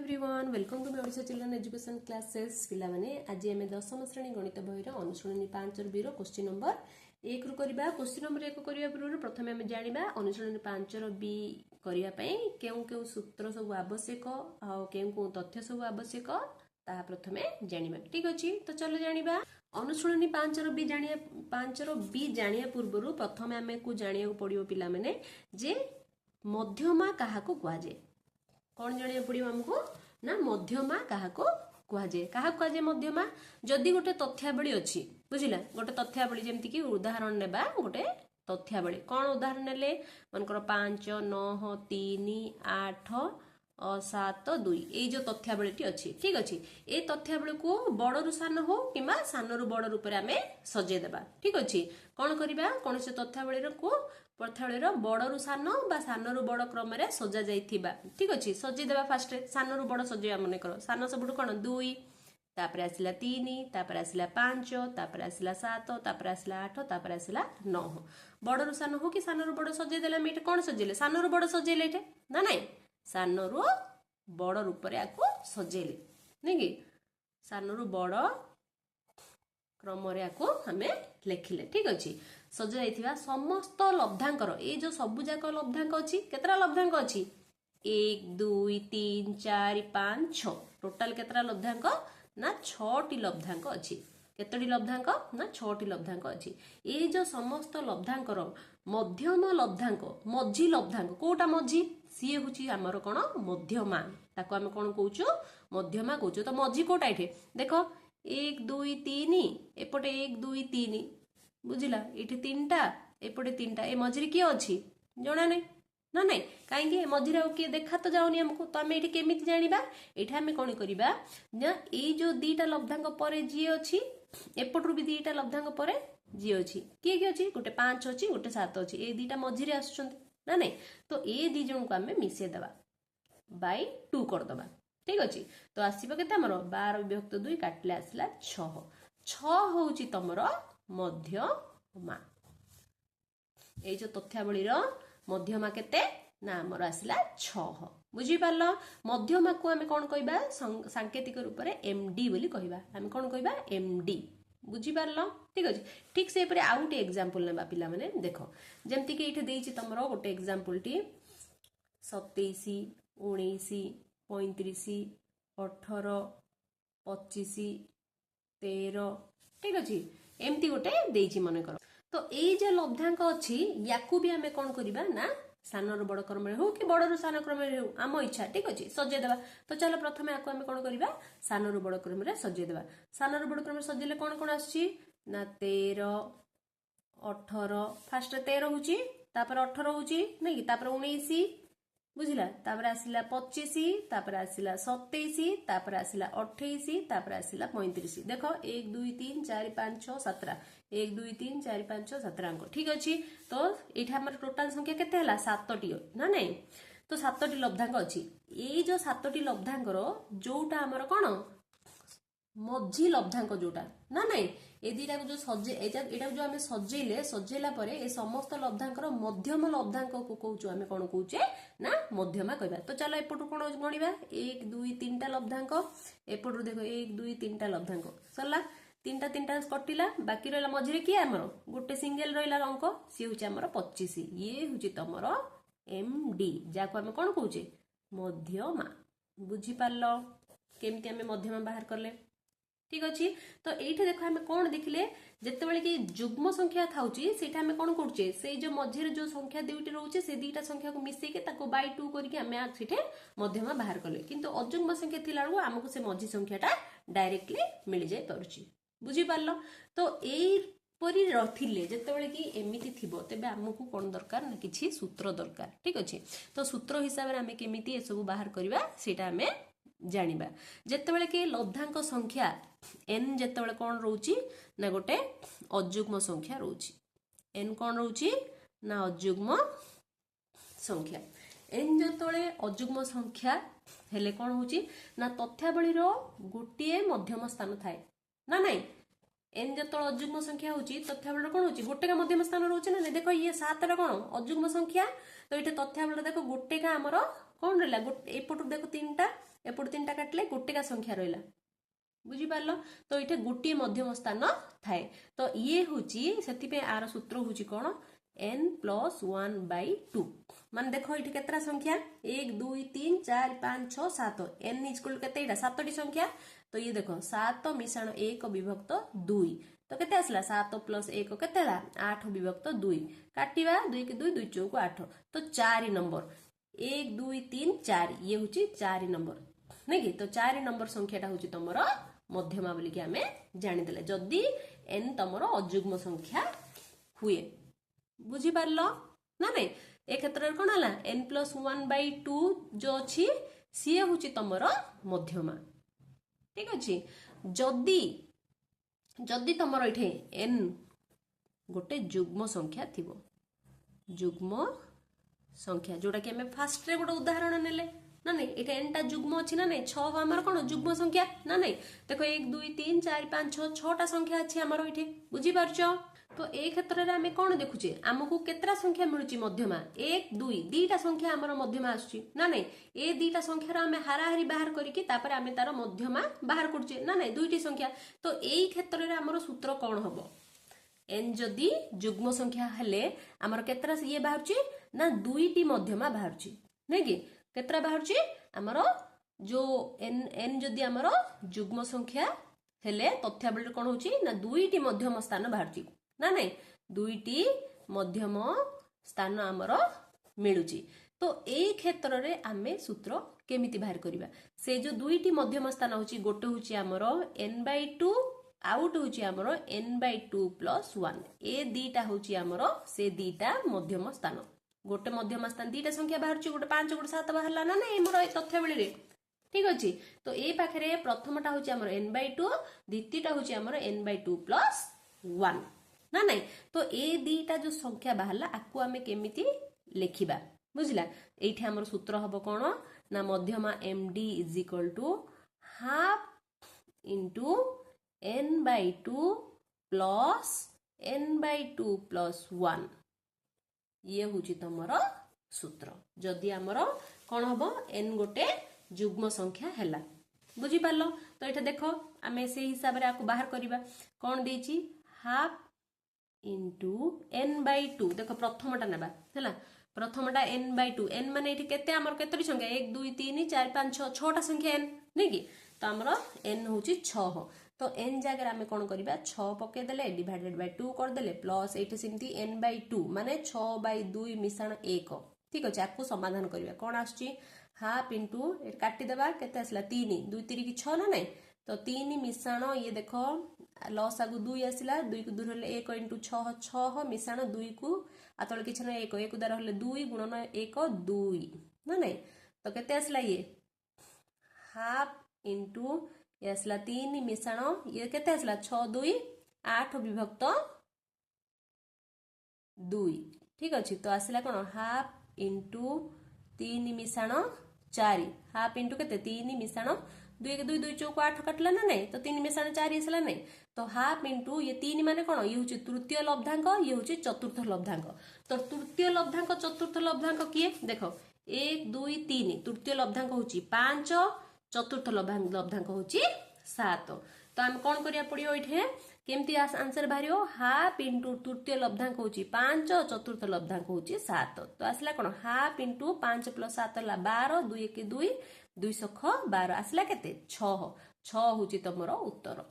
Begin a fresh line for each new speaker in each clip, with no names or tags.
Everyone welcome to Odisha children education classes पिला माने आज आम 10th श्रेणी गणित बहिर अनुश्रेणी 5 बी क्वेश्चन नंबर 1 रु करबा क्वेश्चन नंबर 1 करिया पूर्व प्रथमे हम जानिबा अनुश्रेणी 5 बी करिया पई केउ केउ सूत्र सब आवश्यक आ केउ केउ तथ्य सब आवश्यक ता प्रथमे जानिबा ठीक अछि तो चलो जानिबा अनुश्रेणी 5 बी जानिया पूर्व प्रथमे हमें को जानिया पड़ियो पिला माने जे मध्यमा काहा को कुआ जे कौन जानिया पड़ियो हमको ना मध्यमा काहा को कुहाजे मध्यमा जदि गोटे तथ्यावली अच्छी बुझिला गोटे तथ्यावली जेमती कि उदाहरण नेबा गोटे तथ्यावली कौन उदाहरण नेले मनकर 5 9 3 8 7 2 ये जो तथ्यावली अच्छी ठीक अच्छी ए तथ्यावली को बड़ रु सान हो कि सान रु बड़ रूप में सजे देबा ठीक अच्छी कौन करबा कौन से तथ्यावली को प्रथावली बड़ रु सान बा सान रु बड़ क्रम में सजा जाइथिबा ठीक अच्छी सजे देबा फास्ट सान रु बड़ सजेबा मन कर सान सबुठ कौन 2 तापर आसला 3 तापर आसला 5 तापर आसला 7 तापर आसला 8 तापर आसला 9 बड़ रु सान हो कि सान रु बड़ सजे देला मेटे कौन सजेले सान रु बड़ सजेले एटे ना नहीं सान रु बड़ रूप रे आको सजेले नहीं कि सान रु बड़ क्रम रे आको हमें लेखिले ठीक अच्छी सजा जाइथिबा समस्त लब्धांकर ए जो सबु जाक लब्धांक अछि केतरा लब्धांक अछि 1 2 3 4 5 6 टोटल केतरा लब्धांक ना 6 टी लब्धांक अछि केतडी लब्धांक ना 6 टी लब्धांक अछि ए जो समस्त लब्धांकर मध्यम लब्धांक मझी लब्धांक कोटा मझी सी होची हमर कोन मध्यमा ताको हम कोन कहउचो मध्यमा कहउचो तो मझी कोटा एठे देखो 1 2 3 एपटे 1 2 3 बुझिला एठी तीनटा एपटे तीनटा ए मझरी की अछि जणा नै ना नै काहे कि मझरी के देखा तो जाउनी हमको तो हम एठी केमिति जानिबा एठी हम कोन करिबा ना ए जो दीटा लब्धांक परे जी अछि एपटरु भी दीटा लब्धांक परे जी अछि के अछि गोटे 5 अछि गोटे 7 अछि ए दीटा मझरी आछुंती ना नै तो ए दी जण को हम मिसे देबा बाय 2 कर दबा ठीक अछि तो आसीबा केते हमर 12 विभक्त 2 काटले आसला 6 होउची तमरो मध्यमा ए जो तथ्यावली रो मध्यमा केते ना हमर आसला 6 बुझी पारलो मध्यमा को हम कोन कहबा सांकेतिक रूप रे एमडी बोली कहबा हम कोन कहबा एमडी बुझी पारलो ठीक अछि ठीक से परे आउट एग्जांपल नेबा पिला माने देखो जेमति कि इथे देइची तमरो गोटे एग्जांपल टी 27 19 35 18 25 13 ठीक अछि एमती गोटे देइची मन कर तो ए जे लब्धांक अछि याकू भी हमें कोन करिबा ना सान रु बड़ क्रम रे हो कि बड़ रु सान क्रम रे हो आम इच्छा ठीक अछि सजे देबा तो चलो प्रथमे आको हमें कोन करिबा सान रु बड़ क्रम रे सजे देबा सान रु बड़ क्रम रे सजेले कोन कोन आछि ना 13 18 फास्ट 13 होची तापर 18 होची नै कि तापर 19 बुझिला तापर आसिला 25 तापर आसिला 27 तापर आसिला 28 तापर आसिला 35 देखो 1 2 3 4 5 6 17 1 2 3 4 5 6 17 अंक ठीक अछि तो एठा हमर टोटल संख्या केते हला 7 टी ना नै तो 7 टी लब्धांक अछि ए जो 7 टी लब्धांक रो जोटा हमर कोन मझी लब्धांक जोटा ना नै ए दीटा को जो सजे एटा जो हमें सजेला परे ए समस्त लब्धांक रो मध्यम लब्धांक को कहउचो हमें कोन कहउचे ना मध्यमा कहबा तो चलो एपटु कोन गणिबा 1 2 3 टा लब्धांक एपटु देखो 1 2 3 टा लब्धांक सरला तीनटा कटिला बाकी रहला मझरे की हमर गोटे सिंगल रहला अंक सी होची हमर 25 ये होची तमरो एमडी जाको हमें कोन कहउचे मध्यमा बुझी पारलो केमती हमें मध्यमा बाहर करले ठीक अछि तो एठी देखो हमें कोन देखिले जत्ते बेले कि युग्म संख्या थाउची सेटा हमें कोन करछे से जो मझरे जो संख्या दुईटी रहउचे से दुईटा संख्या को मिसई के ताको बाय 2 करके हमें सेठे मध्यमा बाहर करले किंतु अयुग्म संख्या थिला रो हमको से मझी संख्याटा डायरेक्टली मिल जाय परछि बुझी पारलो तो एई परि रथिले जत्ते बेले कि एमिति थिबो तबे हमको कोन दरकार ना किछि सूत्र दरकार ठीक अछि तो सूत्र हिसाब रे हमें केमिति ए सब बाहर करबा सेटा हमें जानिबा जत्ते बेले कि लब्धांक संख्या n जत्ते बेले कोन रहउची ना गोटे अयुग्म संख्या रहउची n कोन रहउची ना अयुग्म संख्या n जत्ते बेले अयुग्म संख्या हेले कोन होची ना तथ्यावली रो गोटे मध्यम स्थान थाए ना नहीं n जत्ते अयुग्म संख्या होची तथ्यावली रो कोन होची गोटे का मध्यम स्थान रहउची ना देखो ये 7 रा कोन अयुग्म संख्या तो एटे तथ्यावली देखो गोटे का हमरो कोन रहला गोटे एपटु देखो तीनटा एपट 3टा काटिले गोटेका संख्या रहिला बुझिपारल तो ये गोटे मध्यम स्थान थाए तो ये हूँ से आर सूत्र हूँ कौन n+1/2 मान देख ये केतरा संख्या 1 2 3 4 5 6 7 n इक्वल केते 7टी संख्या तो ये देखो 7 मिशाण 1 विभक्त 2 तो केते आसला 7 + 1 केते 8 विभक्त 2 काटिबा 2 के 2 2 चौक 8 तो 4 नंबर 1 2 3 4 ये हूँ 4 नंबर नहीं कि तो 4 नंबर संख्याटा हूँ तुमर मध्यमा बोली कि आमे जानिदेले जदि n तुमर अजुग्म संख्या हुए बुझी पारल ना नहीं ए क्षेत्र कौन है n+1/2 जो अच्छी सी हूँ तुमर मध्यमा ठीक अच्छे जदि जदि तुमर ये n गोटे जुग्म संख्या थी जुग्म संख्या जोटा कि आम फास्ट रे गोटे उदाहरण नेले ना नहीं ये एनटा जुग्म अच्छी ना नहीं 6 आमर कौन जुग्म संख्या ना नहीं देखो 1 2 3 4 5 6 6टा संख्या अच्छी आमर ये बुझी पारछ तो ए क्षेत्र में आम कौन देखुचे आमको केतरा संख्या मिलूची मध्यमा 1 2 2टा संख्या आमर मध्यमा आसुची ना नहीं ए 2टा संख्यार आम हाराहारी बाहर करके तापर आम तार मध्यमा बाहर करछे ना नहीं 2टी संख्या तो एई क्षेत्र में आमर सूत्र कौन हबो n जदि जुग्म संख्या हेले आमर केतरा ये बाहरची ना 2टी मध्यमा बाहरची नहीं कि केतरा बाहरची आमर जो n जदि आमर जुग्म संख्या हेले तथ्यावली कौन होची ना 2टी मध्यम स्थान बाहरची ना नहीं 2टी मध्यम स्थान आमर मिलुची तो ए क्षेत्र रे आमे सूत्र केमिति बाहर करिबा से जो 2टी मध्यम स्थान होची गोटे होची आमर n/2 आउट होची आमर n/2+1 ए दीटा होची आमर से दीटा मध्यम स्थान गोटे मध्यम स्थान 2टा संख्या बाहरची गोटे 5 गोटे 7 बाहरला ना नहीं मोर तथ्यावली रे ठीक अच्छे तो ए पाखे प्रथमटा हूँ आमर n/2 द्वितीयटा हूँ आमर n/2+1 ना नहीं तो ए 2टा जो संख्या बाहरला आपको आमे केमिति लेखिबा बुझला एठी आमर सूत्र हबो कोन ना मध्यमा md = half into n/2 plus n/2+1 ये हूँ तुमर सूत्र जदि आमर कौन हम n गोटे जुग्म संख्या हैला बुझी पारलो तो ये देख आम से हिसाब से बाहर करवा कौन देची हाफ इंटू n/2 देख प्रथमटा नेबा है प्रथमटा n/2 n माने ये केते आमर केतरी संख्या 1 2 3 4 5 6 6टा संख्या n नहीं कि तो आमर n हूँ 6 तो n जगह आम कौन करवा 6 पकईदे डिवाइडेड बाय 2 करदे प्लस ये सेमती n/2 माने 6/2 मिशाण 1 ठीक अच्छे आपको समाधान करवा कौन आसुची हाफ इंटू काटिदेबा केते आसला 3 2 3 की 6 ना नहीं तो 3 मिशाण ये देख लस आगु 2 आसला 2 को 2 हेले 1 इंटू 6 6 मिशाण 2 को आतल किछ ना 1 1 द्वारा हेले 2 गुणन 1 2 ना नहीं तो केते आसला ये हाफ इंटू ये आसला 3 मिशाण ये केते आसला 6 2 8 विभक्त 2 ठीक अच्छे तो आसला कौन हाफ इंटू 3 मिशाण 4 हाफ इंटू केते 3 मिशाण 2 के 2 2 चौक 8 काटला ना नहीं तो 3 मिशाण 4 आसला नहीं तो हाफ इंटू ये 3 माने कौन ये हूँ तृतीय लब्धांक ये हूँ चतुर्थ लब्धांक तो तृतीय लब्धांक चतुर्थ लब्धांक किए देख 1 2 3 तृतीय लब्धांक हूँ 5 चतुर्थ लब्धांक हूँ 7 तो आम कौन करिया पड़ियो ये केमती आंसर बाहर हाफ इंटू तृतीय लब्धांक हूँ 5 चतुर्थ लब्धांक हूँ 7 तो आसला कौन हाफ इंटू 5 + 7 है 12 2 1 2 2 6 12 आसला केते 6 6 हूँ तुमर उत्तर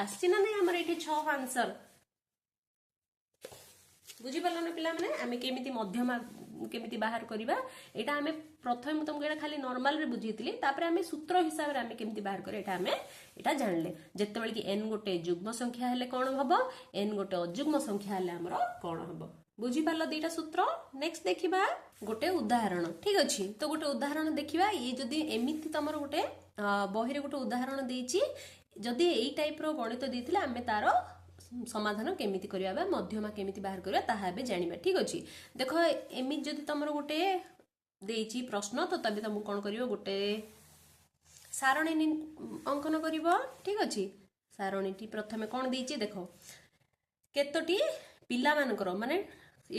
आसी ना नहीं आमर ये 6 आंसर बुझीपार ना पिला माने आमे केमिति मध्यमा केमिति बाहर करवा एटा आमे प्रथम तुमको एटा खाली नॉर्मल रे बुझीतली तापर आमे सूत्र हिसाब रे आमे केमिति बाहर करे एटा आमे एटा जानले जेतेबेले कि n गोटे जुग्म संख्या हेले कोन हबो n गोटे अजुग्म संख्या हेले हमरो कोन हबो बुझी पारलो दुईटा सूत्र नेक्स्ट देखिबा गोटे उदाहरण ठीक अछि तो गोटे उदाहरण देखिबा ये जदी एमिति तमर गोटे बहिरे गोटे उदाहरण देइछि जदी एई टाइप रो गणित देथिले आमे तारो समाधान केमिति करिया मध्यमा केमिति बाहर करिया ताहा बे जानिबा ठीक अछि देखो एमि जदी तमरो गोटे देइछि प्रश्न तो तबे तुम कोन करियो गोटे सारणी अंकन करिवो ठीक अछि सारणीटी प्रथमे कोन देइछि देखो केतोटी पिला मानकर माने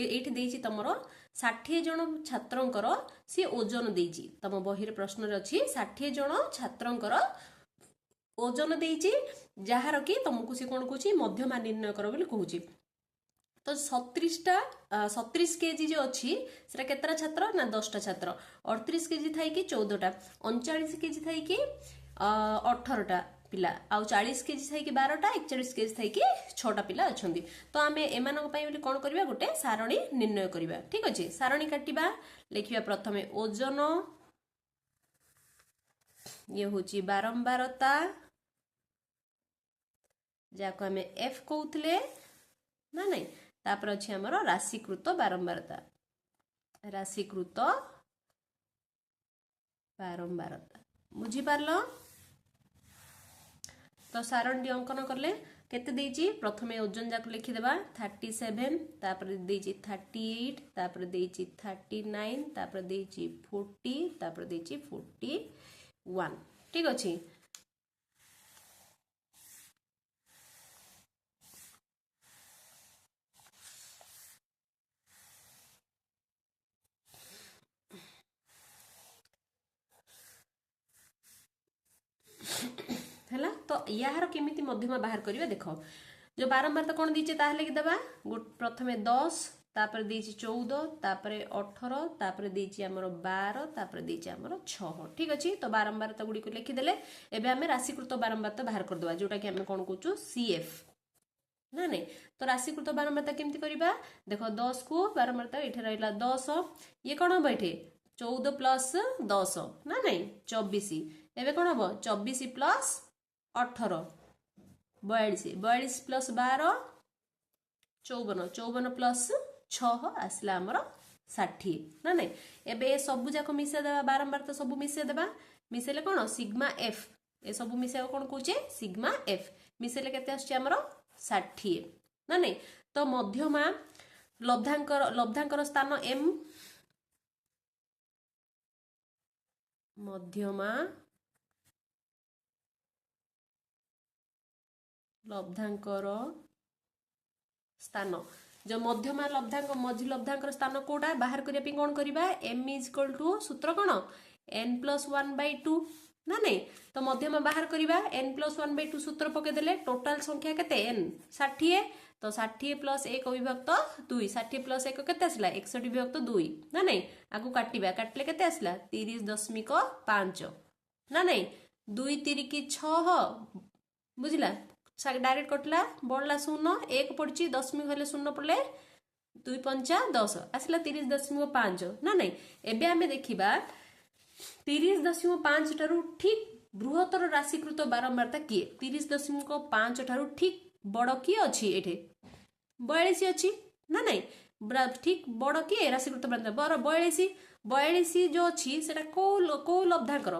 एठी देइछि तमरो ଷାଠିଏ ଜଣ ଛାତ୍ରଙ୍କର सी ओजन देइची तम बही प्रश्न अच्छी 60 जन छात्रंकर ओजन देइची जहार कि तुमको सी कौन कहूँ मध्यमा निर्णय कर बोली कहूँ तो 37 केजी जो अच्छी से केतरा छात्र ना 10टा छात्र 38 केजी थाई कि 14टा 39 केजी थाई कि 18टा पिला आउ 40 केजी थाई कि 12टा 41 केजी थाई कि 6टा पिला अछंदी तो आमे एमानक पई बोली कोन करबा गोटे सारणी निर्णय करबा ठीक अछि सारणी काटिबा लिखिबा प्रथमे ओजन ये होची बारंबारता जाको आमे एफ कहउतले ना नहीं तापर अछि हमर राशिकृत बारंबारता बुझी पारलो तो सारणटी अंकन करले केते देइची प्रथमे ओजन जाक लिखि देबा 37 तापर देइची 38 तापर देइची 39 तापर देइची 40 तापर देइची 41 ठीक अछि हैला तो यार केमिति मध्यमा बाहर करिवे देखो जो बारंबार तो कोन दीचे ताहले कि देबा प्रथमे 10 तापर देइची 14 तापर 18 तापर देइची हमरो 12 तापर देइची हमरो 6 ठीक अछि तो बारंबार तो गुडी को लिखि देले एबे हमें राशिकृत बारंबार तो बाहर कर देबा जोटा कि हमें कोन कहूचु सीएफ ना नहीं तो राशिकृत बारंबार तो केमिति करिबा देखो 10 को बारंबार तो एठे रहला 10 ये कोन बैठे 14 प्लस 10 ना नहीं 24 एबे कोन हबो 24 प्लस 18 42 प्लस 12 54 प्लस 6 आसला हमर 60 ना नहीं एबे सब जाको मिसे देबा बारंबार तो सब मिसे देबा मिसेले कोन सिग्मा एफ ए सब मिसे कोन कहूचे सिग्मा एफ मिसेले केते आछे हमर 60 ना नहीं तो मध्यमा लब्धांकर स्थान एम मध्यमा लब्धांकर स्थान जो मध्यमा लब्धांक मझी लब्धांकर स्थान कोडा बाहर करिया पे कोन करिबा m = सूत्र कोन n+1/2 ना नहीं तो मध्यमा बाहर करिबा n+1/2 सूत्र पके देले टोटल संख्या केते n 60 तो 60 + 1 विभक्त 2 60 + 1 केते आसला 61 विभक्त 2 ना नहीं आगु काटिबा काटले केते आसला 30.5 ना नहीं 2 3 की 6 बुझला डायरेक्ट कटला बढ़ला 0 1 पड़ची दशमिक हेले 0 पड़ले 2 5 10 आसला 30.5 ना नहीं एबे हमें देखिबा 30.5 ठारू ठीक बृहत्तर राशिकृत बारंबारता किए 30.5 ठारू ठीक बड़ किए अछि एठे 42 अछि ना नहीं ठीक बड़ किए राशिकृत बारंबार 42 जो अछि सेटा को लब्धांकर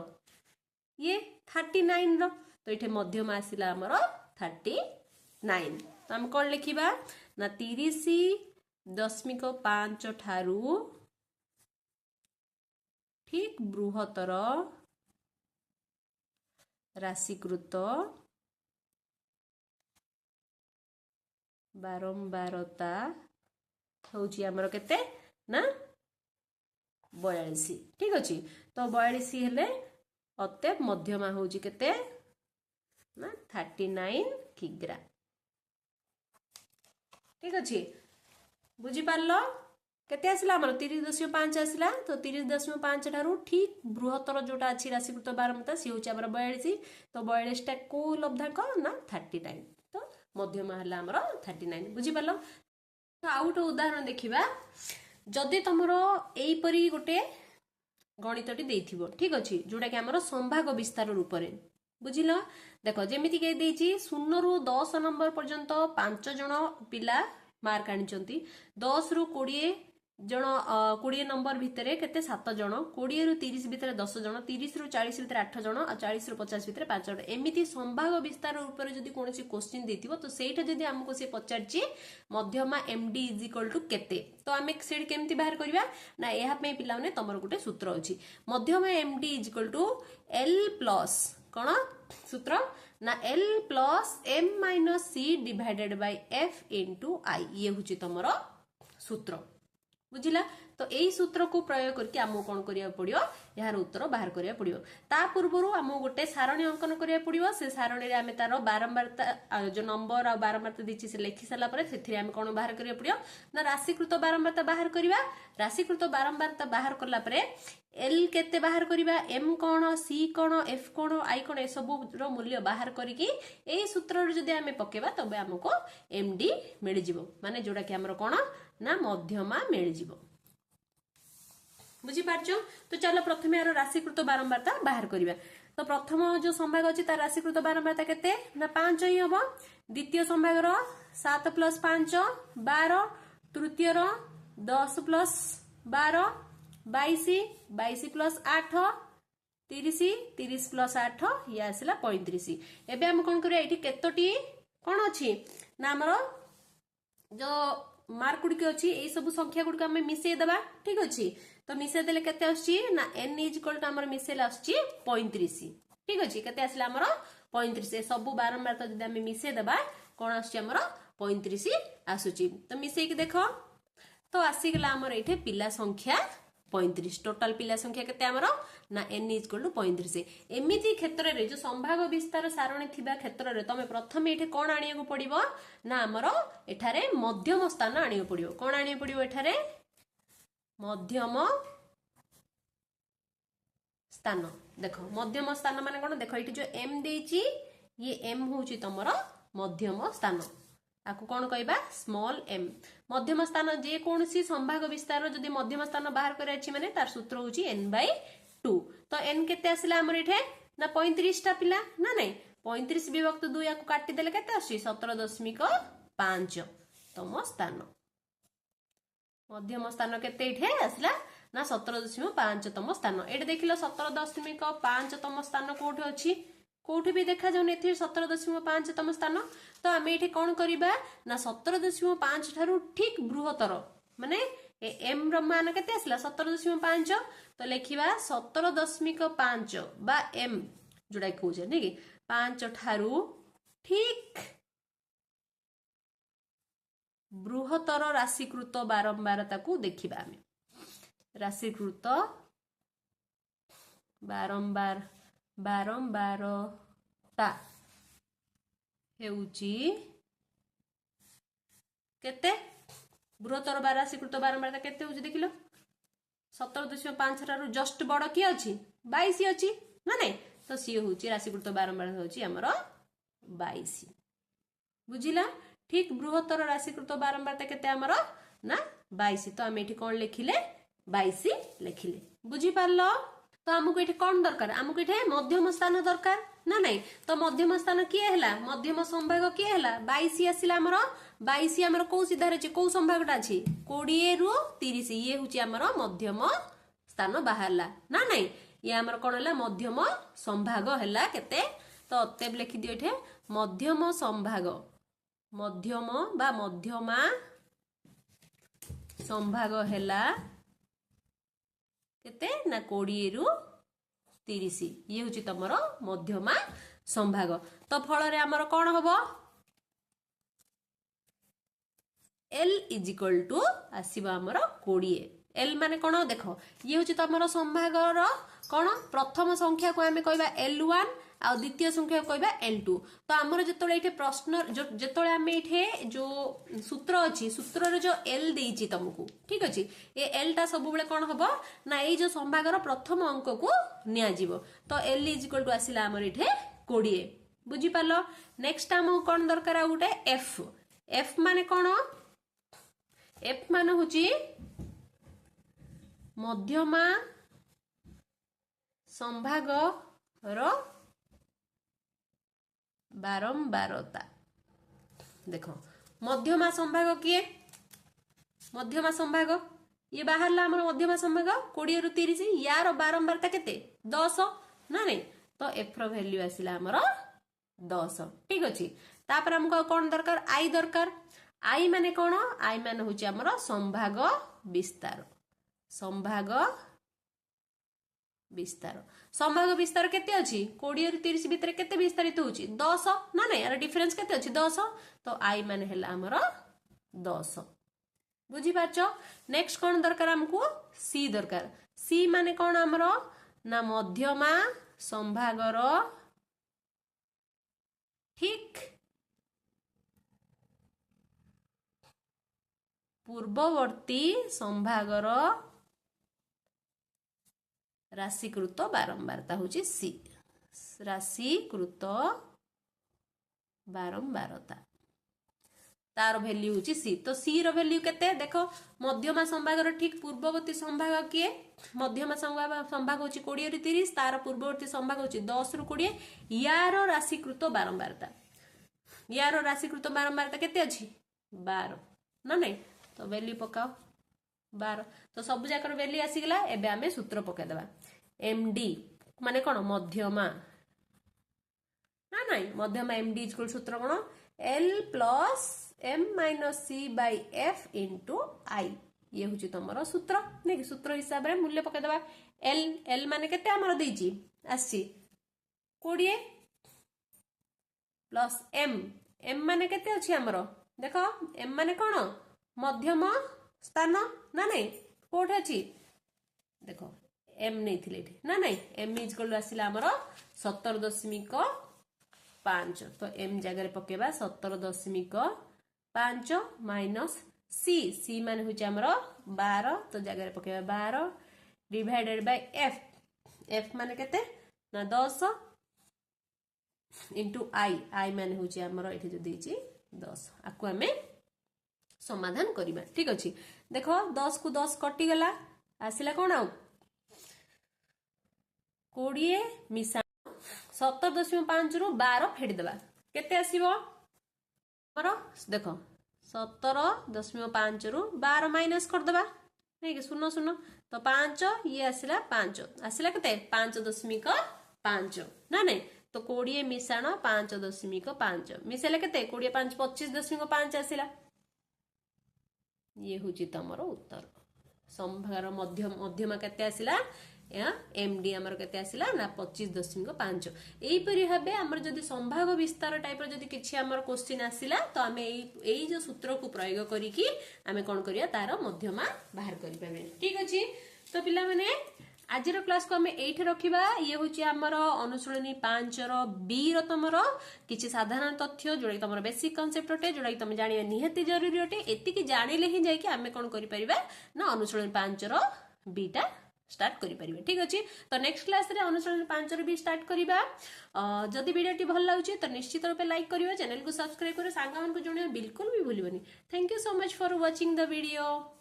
ये 39 रो तो एठे मध्यम आसिला हमर 39 तो हम कौन लिखिबा ना 30.5 ठारू ठीक बृहत्तर राशिकृत बारंबारता होची हमर केते ना 42 ठीक अछि तो 42 हेले अतएव मध्यमा होची केते ना 39 किग्रा ठीक अछि बुझी पारलो केते आसला हमर 30.5 आसला तो 30.5 ठारू ठीक बृहत्तर जोटा अछि राशिकृत बारंबारता सी होची हमर 42 तो 42 टा को लब्धांक ना 39 तो मध्यमा हला हमर 39 बुझी पारलो तो आउट उदाहरण देखिबा जदि तमरो एई परी गोटे गणितटी देइथिबो ठीक अछि जोटा कि हमर संभाग विस्तार रूप रे बुझिलो देखो जेमिति के देइची 0 रु 10 नंबर पर्यंत 5 जण पिला मार्क आनिचंती 10 रु 20 जण 20 नंबर भितरे केते 7 जण 20 रु 30 भितरे 10 जण 30 रु 40 भितरे 8 जण आ 40 रु 50 भितरे 5 जण एमिति संभाग विस्तार ऊपर जदी कोनोसी क्वेश्चन देथिबो तो सेटा जदी हमको से पचारची मध्यमा md = केते तो आमे सेड केमति बाहर करबा ना एहा पे पिला माने तमर गुटे सूत्र अछि मध्यमा md = l प्लस कोन सूत्र ना l plus m - c divided by f * i ये हुची तमरो सूत्र बुझिला तो यही सूत्र को प्रयोग करके आमको कौन करिया पड़ियो यार उत्तर बाहर करिया पड़ियो ता पूर्वरु आमको गोटे सारणी अंकन करिया पड़ियो से सारणी रे आमे तारो बारंबारता जो नंबर आ बारंबारता दिछि से लिखि सला परे सेथिरे आमे कोन बाहर करिया पड़ियो ना राशिकृत बारंबारता बाहर करिवा राशिकृत बारंबारता बाहर करला परे एल केते बाहर करिवा एम कोन सी कोन एफ कोन आई कोन ए सब रो मूल्य बाहर करिकी एई सूत्र रे जदि आमे पकेबा तबे हमको एमडी मिल जिवो माने जोडा कि हमर कोन ना मध्यमा मिल जिवो बुझी पारछो तो चलो प्रथमे यार राशिकृत बारंबारता बाहर करिवा तो प्रथम जो संभाग अछि तार राशिकृत बारंबारता केते ना 5 ही हबो द्वितीय संभाग रो 7 + 5 12 तृतीय रो 10 + 12 22 22 + 8 30 30 + 8 ये आसला 35 एबे हम कोन करिया एठी केतोटी कोन अछि ना हमरो जो मार्क गुडी के अछि ए सब संख्या गुडी हम मिसे देबा ठीक अछि तो मिसे देले केते आछि ना n = हमर मिसेल आछि 35 ठीक अछि केते आसला हमर 35 सब बारंबार जदि हम मिसे देबा कोन आछि हमर 35 आसुची तो मिसे के देखो तो आसी गला हमर एठे पिला संख्या 35 टोटल पिला संख्या केते हमर ना n = 35 एमिति क्षेत्र रे जो संभाग विस्तार सारणी थिबा क्षेत्र रे तमे प्रथम एठे कोन आनिया को पड़िबो ना हमर एठारे मध्यम स्थान आनिया पड़िबो कोन आनिया पड़िबो एठारे मध्यम स्थान देखो मध्यम स्थान माने कोन देखो एठी जो m देछि ये m होछि तमरो मध्यम स्थान आकु कोन कहबा स्मॉल m मध्यम स्थान जे कोनसी संभाग विस्तार जदि मध्यम स्थान बाहर करे अछि माने तार सूत्र होछि n/2 तो n केते आसला हमर एठे ना 35 टा पिला ना नै 35 विभक्त 2 आकु काटि देले केते आछि 17.5 तम स्थान मध्यम स्थान केते एठे आसला ना 17.5 तम स्थान एठे देखिलो 17.5 तम स्थान कोठे अछि कोठे भी देखा जाउ नेथि 17.5 तम स्थान तो आमे एठे कोन करिबा ना 17.5 थारु ठीक बृहत्तर माने m रो मान केते आसला 17.5 तो लेखिबा 17.5 बा m जोडा कहउजे नै कि 5 थारु ठीक बृहत्तर राशिकृत बारंबारता को देखिबा आमे राशिकृत बारंबारता हेउची केते बृहत्तर राशिकृत बारंबारता केते होची देखिलो 17.5 थारु जस्ट बड़ की अछि 22 अछि ना नै तो सी होची राशिकृत बारंबारता होची हमर 22 बुझिला ठीक बृहत्तर राशिकृत बारंबारता केते हमर ना 22 तो हम एठी कोन लिखिले 22 लिखिले बुझी पारलो तो हमको एठी कोन दरकार हमको एठी मध्यम स्थान दरकार ना नै तो मध्यम स्थान की हैला मध्यम संभाग की हैला 22 आसिला हमर 22 हमर को सीधा रे को संभागटा अछि 20 रु 30 ये होची हमर मध्यम स्थान बाहरला ना नै ये हमर कोन हैला मध्यम संभाग हैला केते तो अतेब लिखि दियो एठी मध्यम संभाग मध्यम बा मध्यमा संभाग हैला केते ना 20 रु 30 ये होची तमरो मध्यमा संभाग तो फल रे हमर कोन होबो l = आसीबा हमर 20 l माने कोन देखो ये होची तमरो संभाग रो कोन प्रथम संख्या को हमें कहबा l1 आ द्वितीय संख्या कहबा l2 तो हमर जतोले इथे प्रश्न जतोले हमें इथे जो सूत्र अछि सूत्र रे जो l देइछि तुमको ठीक अछि ए l ता सब बेले कोन हबो ना ए जो संभाग रो प्रथम अंक को निया जिवो तो l = आसिला हमर इथे 20 बुझी पालो नेक्स्ट हम कोन दरकार आ गुटे f माने कोन f माने होची मध्यमा संभाग रो बारंबारता देखो मध्यमा संभाग किए मध्यमा संभाग ये बाहरला हमर मध्यमा संभाग 20 रु 30 यार बारंबारता केते 10 ना नै तो f रो वैल्यू आसिला हमर 10 ठीक अछि तापर हमको कोन दरकार i दरकार i माने कोन i माने होची हमर संभाग विस्तार संभाग विस्तार केते अछि 20 रु 30 भितर केते विस्तारित होची 10 ना नै यार डिफरेंस केते अछि 10 तो i माने हैला हमर 10 बुझी पारछ नेक्स्ट कौन दरकार हमको सी दरकार सी माने कौन हमरो ना मध्यमा संभागर ठीक पूर्ववर्ती संभागर राशिकृत बारंबारता हूँ सी राशिकृत बारंबारता तार वैल्यू हूँ सी तो सी रो वैल्यू केते देखो मध्यमा संभागर ठीक पूर्ववर्ती संभाग किए मध्यमा संभाग हूँ 20 रु 30 तार पूर्ववर्ती संभाग हूँ 10 रु 20 यार राशिकृत बारंबारता यार राशिकृत बारंबारता केते अछि 12 ना नहीं तो वैल्यू पकाओ 12 तो सब जाकर वैल्यू आसीगला एबे आमे सूत्र पकाई देबा एमडी माने कोन मध्यमा ना नहीं मध्यमा एमडी इक्वल सूत्र कोन L plus M minus C by F into I ये हूँ तुम सूत्र नहीं सूत्र हिसाब से मूल्य पकईदे एल एल मान के आसी 20 प्लस एम एम मान के आमर देख एम मान कौन मध्यम स्थान ना नहीं कौटे अच्छी देख एम नहीं ना नहीं एम इजकल आसला आमर 17.5 तो एम जगह पकेबा 17.5 माइनस सी सी मान हूँ आमर 12 तो जगह पकेबा 12 डिवाइडेड बाय एफ एफ मान केते ना 10 इंटू आई आई मान हूँ आमर ये जो देछि 10 आपको आम समाधान करवा ठीक अच्छे देख 10 को 10 कटिगला आसला कौन आउ 20 मिसा 17.5 रु 12 फेडिदेबा केते आसीबो हमर देख 17.5 रु 12 माइनस करदेबा नहीं सुनो सुनो तो 5 ये आसला 5 आसला केते 5.5 ना नहीं तो 20 मिसाण 5.5 मिसेले केते 20 5 25.5 आसला ये हूँ तुमर उत्तर संभार मध्यमा केते आसला एमडी आमर केते आसला ना 25.5 एहीपरि भाबे आमर जदि संभाग विस्तार टाइप रो जदि किछि आमर क्वेश्चन आसिला तो आमे एई जो सूत्र को प्रयोग करिकि आमे कोन करिया तार मध्यमा बाहर करि पाबे ठीक अछि तो पिला माने आज क्लास को आम ये रखा ये हूँ आमर अनुशीलनी 5 बी रमर किसी साधारण तथ्य जोड़ा तुम बेसिक कनसेप्ट अटे जोड़ा तुम जाना निहाती जरूरी अटे एति जानिले ही जाकि आम कौन कर ना अनुशीलनी 5 बीटा स्टार्ट करें ठीक अच्छे तो नेक्स्ट क्लास रे अनुशीलनी 5 बी स्टार्ट करवा जदि वीडियो भल लगे तो निश्चित रूप लाइक करियो चैनल को सब्सक्राइब कर सांग मान को जणिया बिल्कुल भी भूलिबनी thank you so much for watching the video.